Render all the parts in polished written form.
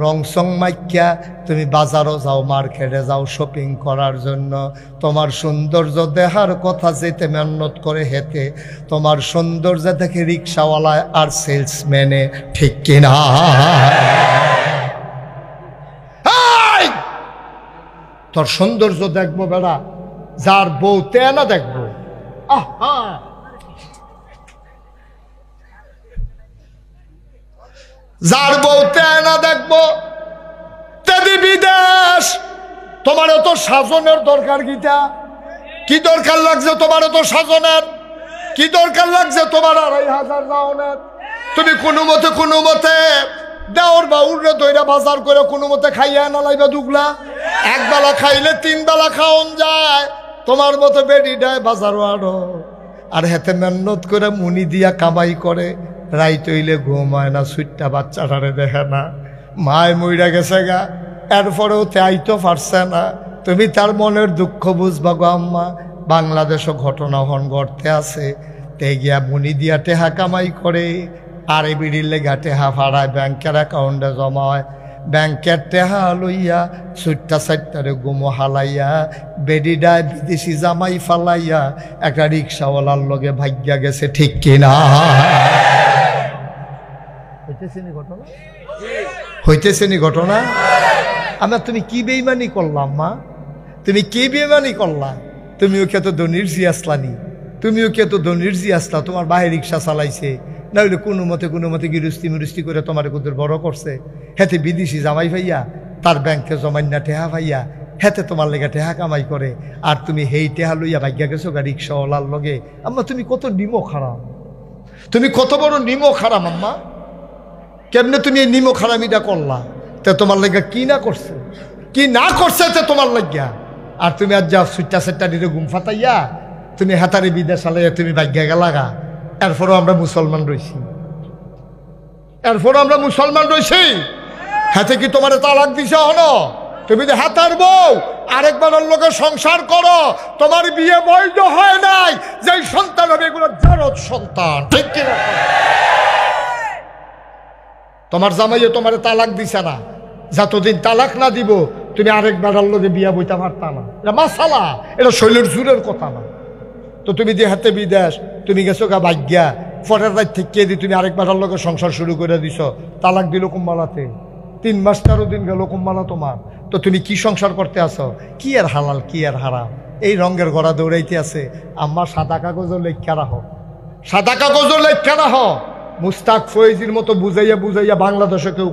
রংসং মাইক্যা তুমি বাজারও যাও, মার্কেটে যাও শপিং করার জন্য। তোমার সৌন্দর্য দেখার কথা যেতে মেহনত করে হেতে, তোমার সৌন্দর্য দেখে রিক্সাওয়ালা আর সেলসম্যানে, ঠিক কিনা? তোর সৌন্দর্য দেখবো বেড়া, যার বউ তেনা দেখবো। আহা, যার বউ তেনা দেখবো, তেদি বিদেশ। তোমার তো সাজনের দরকার গীতা, কি দরকার লাগছে তোমার তো সাজনের? কি দরকার লাগছে তোমার ২৫০০ রাউনের? তুমি কোনো মতে দেওর বা উড়ে দইরা বাজার করে কোনো মতে খাইয়া না লাইবা দুগলা। একবেলা খাইলে ৩ বেলা খাওন যায়। তোমার মতো বেডি ডায় বাজারও আরো, আর হেতে মেহনত করে মুনি দিয়া কামাই করে। রাইত হইলে ঘুমায় না, সুইটটা বাচ্চাটারে দেখে না, মায় মইরা গেছে গা, এরপরেও তে আইতো পারছে না। তুমি তার মনের দুঃখ বুঝবা গো আম্মা। বাংলাদেশও ঘটনা হন ঘটতে আছে, তে গিয়া মুনি দিয়া টেহা কামাই করে, আর এই বিড়ির লেগা টেহা ফাড়ায়, ব্যাংকের অ্যাকাউন্টে জমা হয়। ব্যাংকের টেহা লইয়া সুইটটা সাইটটারে গুমো হালাইয়া, বেডিডায় বিদেশি জামাই ফালাইয়া একটা রিক্সাওয়ালার লগে ভাগ্যা গেছে, ঠিক কিনা? হইতেছে নি ঘটনা? আমরা তুমি কি বেইমানি করলাম মা? তুমি কি বেইমানি করলাম? তুমিও কে তো দনির্জি আসলানি, তুমিও কে তো দনির্জি আসলা। তোমার বাহির রিক্সা চালাইছে, না হইলে কোনো মতে গিরুস্তি মুরুস্তি করে তোমার কুদুর বড় করছে। হেতে বিদেশি জামাই ভাইয়া, তার ব্যাংকে জমাইনা টেহা ভাইয়া, হেতে তোমার লেগে টেহা কামাই করে, আর তুমি হেই টেহা লইয়া ভাগ্যা গেছো গা রিক্সাওয়ালার লগে। আম্মা তুমি কত নিমো খারাপ, তুমি কত বড় নিমো খারাপ আম্মা। কেমনে তুমি এই নিমো খারামিটা করলা? তে তোমার লেগে কি না করছে, কি না করছে তে তোমার লাগিয়া। আর তুমি আজ যা সুইটটা সেটটা দিতে ঘুম ফাতাইয়া তুমি হাতারে বিদেশ আলাইয়া তুমি ভাগ্যা গেলাগা। এরপরও আমরা মুসলমান রয়েছি, হাতে কি তোমার তালাক দিছে হলো? তুমি যে হাতার বউ আরেকবার লোকে সংসার করো, তোমার বিয়ে বৈধ হয় নাই। যে সন্তান হবে এগুলো জারদ সন্তান, ঠিক কিনা? তোমার জামাইয়ে তোমার তালাক দিছে না, যতদিন তালাক না দিব তুমি আরেকবার লোকে বিয়ে বইতে পারতা না। এটা মাসালা, এটা শৈলের জুরের কথা না। তো তুমি যে হাতে বিদেশ, তুমি গেছো গা ভাগ্যা, ফটের রাত থেকে দিয়ে তুমি আরেকবার লোকের সংসার শুরু করে দিছ। তালাক দিল কুম্বালাতে, ৩ মাস ১৩ দিন গেল কুম্বালা তোমার। তো তুমি কি সংসার করতে আসো? কি আর হালাল কি আর হারাম, এই রঙের গড়া দৌড়াইতে আছে। আম্মা সাদা কাগজও লেখা রাখো, সাদা কাগজও লেখা রাখো। মুস্তাক ফয়েজির মতো বুঝাইয়া বাংলাদেশে কেউ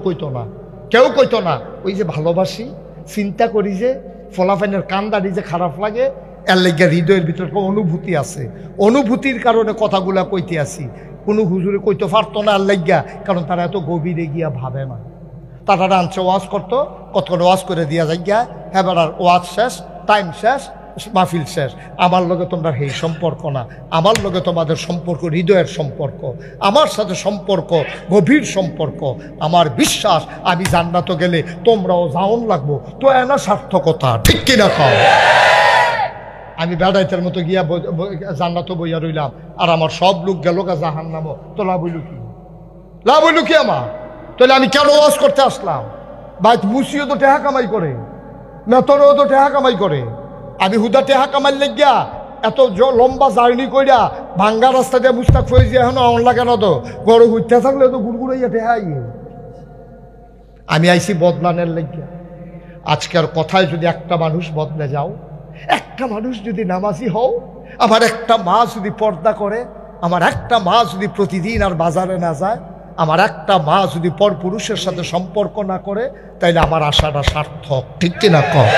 কইতো না, ওই যে ভালোবাসি, চিন্তা করি, যে ফলাফাইনের কান্দারি যে খারাপ লাগে, এর লেগে হৃদয়ের ভিতরে অনুভূতি আছে। অনুভূতির কারণে কথাগুলা কইতে আসি। কোনো হুজুরে কইতে পারতো না আর লেগা, কারণ তারা এত গভীরে গিয়া ভাবে না। তারা আনছে ওয়াজ করতো, কতক্ষণ ওয়াজ করে দিয়া যায় গিয়া, হ্যাঁ বেড়ার ওয়াজ শেষ, টাইম শেষ, মাহফিল শেষ। আমার লগে তোমরা সেই সম্পর্ক না, আমার লগে তোমাদের সম্পর্ক হৃদয়ের সম্পর্ক, আমার সাথে সম্পর্ক গভীর সম্পর্ক। আমার বিশ্বাস আমি জান্নাতে গেলে তোমরাও জাউন লাগবো, তো এনা সার্থকতা, ঠিক কিনা খাও? আমি বেড়াইতের মতো গিয়া জান্নাতে বইয়া রইলাম, আর আমার সব লোক গেল গা জাহান্নামে, তো লাভ হইল কি আমার? তাহলে আমি কেন ওয়াজ করতে আসলাম? ভাই মুসিও তো টেহা কামাই করে, মেতরও তো টেহা কামাই করে। আমি হুদা টেহা কামাই লেগিয়া এত লম্বা জার্নি কইরা ভাঙ্গা রাস্তা দিয়ে মুস্তাক ফয়েজি এখন অনলা কেন? তো গড় ঘুরতে থাকলে তো গুড়গুড়াইয়া টেহা আইয়ে। আমি আইছি বদলানের লেগিয়া। আজকের কথায় যদি একটা মানুষ বদলে যাও, একটা মানুষ যদি নামাজি হও, আমার একটা মা যদি পর্দা করে, আমার একটা মা যদি প্রতিদিন আর বাজারে না যায়, আমার একটা মা যদি পর পুরুষের সাথে সম্পর্ক না করে, তাইলে আমার আশাটা সার্থক, ঠিক কিনা কম?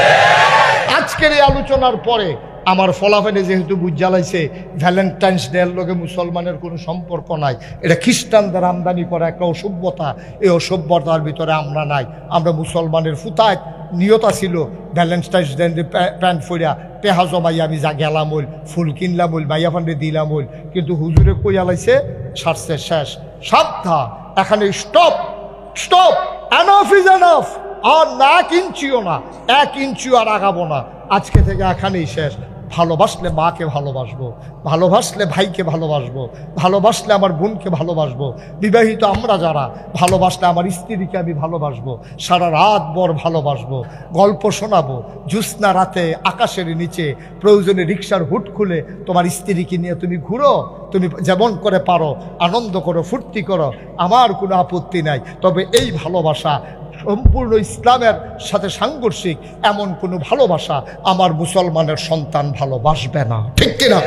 আজকের এই আলোচনার পরে আমার ফলাফলে যেহেতু বুঝালাইছে ভ্যালেন্টাইন্স ডে এর লগে মুসলমানের কোনো সম্পর্ক নাই, এটা খ্রিস্টানদের আমদানি করা একটা অসভ্যতা। এই অসভ্যতার ভিতরে আমরা নাই। আমরা মুসলমানের ফুতায় নিয়ত ছিল ভ্যালেন্টাইন্স ডে প্যান্ট ফরিয়া টেহা জমাই আমি যা গেলাম হইল, ফুল কিনলাম হইল, মাইয়া ফান্ডে দিলাম হইল, কিন্তু হুজুরে কইয়ালাইছে সারছে শেষ, সাবধান, এখানে স্টপ, এনাফ ইজ এনাফ। আর না 1 ইঞ্চিও না, 1 ইঞ্চিও আর আগাবো না, আজকে থেকে এখানেই শেষ। ভালোবাসলে মাকে ভালোবাসবো, ভালোবাসলে ভাইকে ভালোবাসবো, ভালোবাসলে আমার বোনকে ভালোবাসবো, বিবাহিত আমরা যারা ভালোবাসলে আমার স্ত্রীকে আমি ভালোবাসবো, সারা রাত ভর ভালোবাসবো, গল্প শোনাবো, জ্যোৎস্না রাতে আকাশের নিচে প্রয়োজনে রিক্সার হুট খুলে তোমার স্ত্রীকে নিয়ে তুমি ঘুরো, তুমি যেমন করে পারো আনন্দ করো, ফুর্তি করো, আমার কোনো আপত্তি নাই। তবে এই ভালোবাসা সম্পূর্ণ ইসলামের সাথে সাংঘর্ষিক এমন কোনো ভালোবাসা আমার মুসলমানের সন্তান ভালোবাসবে না, ঠিক কিনা?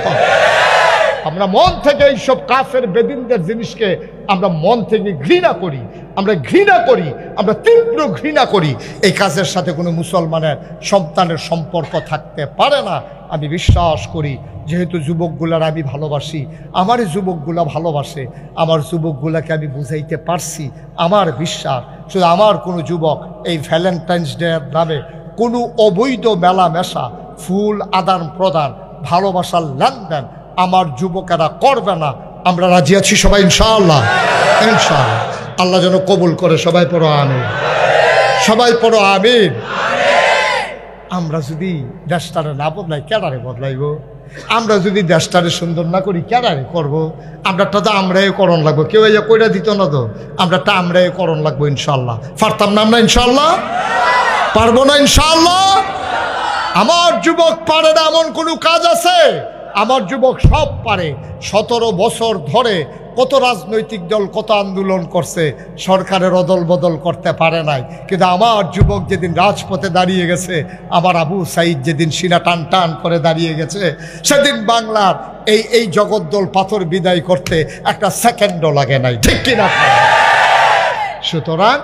আমরা মন থেকে এইসব কাফের বেদিনদের জিনিসকে আমরা মন থেকে ঘৃণা করি, আমরা ঘৃণা করি, আমরা তীব্র ঘৃণা করি। এই কাজের সাথে কোনো মুসলমানের সন্তানের সম্পর্ক থাকতে পারে না। আমি বিশ্বাস করি যেহেতু যুবকগুলার আমি ভালোবাসি, আমার যুবকগুলা ভালোবাসে, আমার যুবকগুলাকে আমি বুঝাইতে পারছি। আমার বিশ্বাস শুধু আমার কোনো যুবক এই ভ্যালেন্টাইন্স ডে নামে কোনো অবৈধ মেলামেশা, ফুল আদান প্রদান, ভালোবাসার লেনদেন আমার যুবকেরা করবে না। আমরা রাজি আছি সবাই ইনশাআল্লাহ, ইনশাআল্লাহ। আল্লাহ যেন কবুল করে। সবাই পড়ো আমিন, সবাই পড়ো আমিন। আমরা যদি দেশটারে না বদলাই কেডারে বদলাইব? আমরা যদি দেশটারে সুন্দর না করি কেডারে করবো? আমরাটা তো আমরাই করণ লাগবো, কেউ এই কইরা দিত না তো, আমরাটা আমরাই করণ লাগবো ইনশাআল্লাহ। পারতাম না আমরা ইনশাআল্লাহ? পারবো না ইনশাআল্লাহ? আমার যুবক পারে না এমন কোনো কাজ আছে? আমার যুবক সব পারে। 17 বছর ধরে কত রাজনৈতিক দল কত আন্দোলন করছে, সরকারের অদল বদল করতে পারে নাই। কিন্তু আমার যুবক যেদিন রাজপথে দাঁড়িয়ে গেছে, আমার আবু সাইদ যেদিন সিনা টান টান করে দাঁড়িয়ে গেছে, সেদিন বাংলার এই জগদ্দল পাথর বিদায় করতে একটা সেকেন্ডও লাগে নাই, ঠিক কিনা? সুতরাং